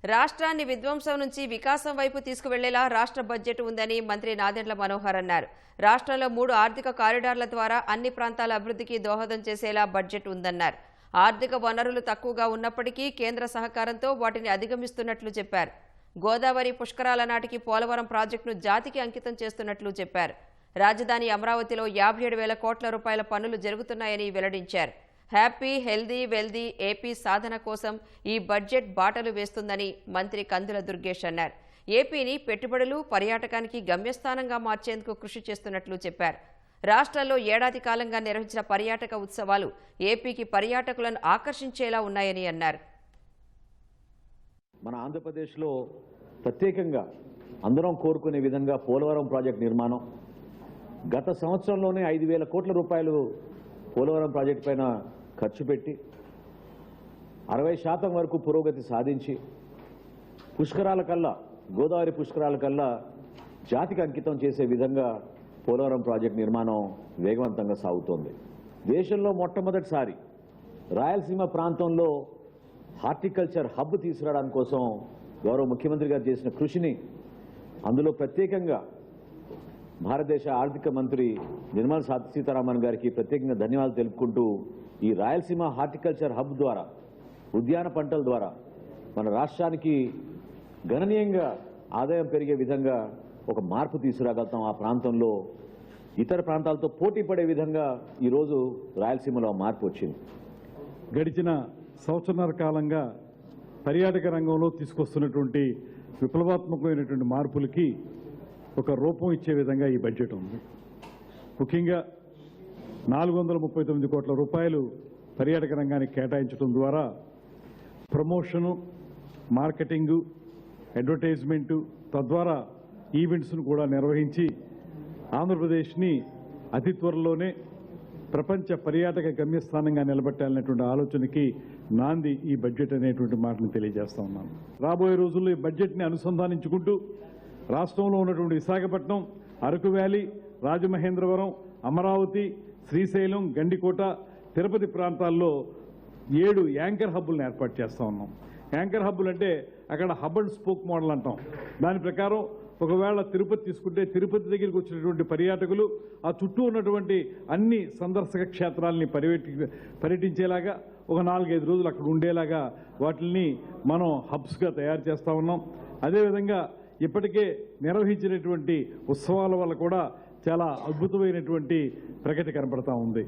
రాష్ట్రాన్ని విధ్వంసం నుంచి వికాసం వైపు తీసుకువెళ్లేలా రాష్ట్ర బడ్జెట్ ఉందని మంత్రి నాదెండ్ల మనోహర్ అన్నారు. రాష్ట్రంలో 3 ఆర్థిక కారిడార్ల ద్వారా అన్ని ప్రాంతాల అభివృద్ధికి దోహదం చేసేలా బడ్జెట్ ఉందన్నారు. ఆర్థిక వనరులు తక్కువగా ఉన్నప్పటికీ కేంద్ర సహకారంతో వాటిని అధిగమిస్తున్నట్లు చెప్పారు. గోదావరి పుష్కరాల నాటికి పోలవరం ప్రాజెక్టును జాతికి అంకితం చేస్తున్నట్లు చెప్పారు. రాజధాని అమరావతిలో 57,000 కోట్ల రూపాయల పనులు జరుగుతున్నాయని వెల్లడించారు. హ్యాపీ హెల్దీ వెల్దీ ఏపీ సాధన కోసం ఈ బడ్జెట్ బాటలు వేస్తుందని మంత్రి కందుల దుర్గేష్ అన్నారు. ఏపీని పెట్టుబడులు పర్యాటకానికి గమ్యస్థానంగా మార్చేందుకు కృషి చేస్తున్నట్లు చెప్పారు. రాష్ట్రంలో ఏడాది కాలంగా నిర్వహించిన పర్యాటక ఉత్సవాలు ఏపీకి పర్యాటకులను ఆకర్షించేలా ఉన్నాయని అన్నారు. మన ఆంధ్రప్రదేశ్లో ప్రత్యేకంగా అందరం కోరుకునే విధంగా పోలవరం ప్రాజెక్టు నిర్మాణం గత సంవత్సరంలోనే 5,000 కోట్ల రూపాయలు పోలవరం ప్రాజెక్టు పైన ఖర్చు పెట్టి 60% వరకు పురోగతి సాధించి పుష్కరాల కల్లా గోదావరి పుష్కరాల కల్లా జాతికి అంకితం చేసే విధంగా పోలవరం ప్రాజెక్టు నిర్మాణం వేగవంతంగా సాగుతోంది. దేశంలో మొట్టమొదటిసారి రాయలసీమ ప్రాంతంలో హార్టికల్చర్ హబ్ తీసుకురావడానికి కోసం గౌరవ ముఖ్యమంత్రి గారు చేసిన కృషిని అందులో ప్రత్యేకంగా భారతదేశ ఆర్థిక మంత్రి నిర్మలా సీతారామన్ గారికి ప్రత్యేకంగా ధన్యవాదాలు తెలుపుకుంటూ ఈ రాయలసీమ హార్టికల్చర్ హబ్ ద్వారా ఉద్యాన పంటల ద్వారా మన రాష్ట్రానికి గణనీయంగా ఆదాయం పెరిగే విధంగా ఒక మార్పు తీసుకురాగలుగుతాం. ఆ ప్రాంతంలో ఇతర ప్రాంతాలతో పోటీ పడే విధంగా ఈరోజు రాయలసీమలో మార్పు వచ్చింది. గడిచిన సంవత్సరాల కాలంగా పర్యాటక రంగంలో తీసుకొస్తున్నటువంటి విప్లవాత్మకమైనటువంటి మార్పులకి ఒక రూపం ఇచ్చే విధంగా ఈ బడ్జెట్ ఉంది. ముఖ్యంగా 439 కోట్ల రూపాయలు పర్యాటక రంగానికి కేటాయించడం ద్వారా ప్రమోషను, మార్కెటింగు, అడ్వర్టైజ్మెంటు, తద్వారా ఈవెంట్స్ను కూడా నిర్వహించి ఆంధ్రప్రదేశ్ని అతి త్వరలోనే ప్రపంచ పర్యాటక గమ్యస్థానంగా నిలబెట్టాలనేటువంటి ఆలోచనకి నాంది ఈ బడ్జెట్ అనేటువంటి మాటను తెలియజేస్తా ఉన్నాను. రాబోయే రోజుల్లో ఈ బడ్జెట్ని అనుసంధానించుకుంటూ రాష్ట్రంలో ఉన్నటువంటి విశాఖపట్నం, అరకు వ్యాలీ, రాజమహేంద్రవరం, అమరావతి, శ్రీశైలం, గండికోట, తిరుపతి ప్రాంతాల్లో 7 యాంకర్ హబ్బులను ఏర్పాటు చేస్తూ ఉన్నాం. యాంకర్ హబ్బులు అంటే అక్కడ హబ్ అండ్ స్పోక్ మోడల్ అంటాం. దాని ప్రకారం ఒకవేళ తిరుపతి తీసుకుంటే తిరుపతి దగ్గరికి వచ్చినటువంటి పర్యాటకులు ఆ చుట్టూ ఉన్నటువంటి అన్ని సందర్శక క్షేత్రాలని పర్యటించేలాగా ఒక 4-5 రోజులు అక్కడ ఉండేలాగా వాటిని మనం హబ్స్గా తయారు చేస్తూ ఉన్నాం. అదేవిధంగా ఇప్పటికే నిర్వహించినటువంటి ఉత్సవాల వల్ల కూడా చాలా అద్భుతమైనటువంటి ప్రగతి కనపడతా ఉంది.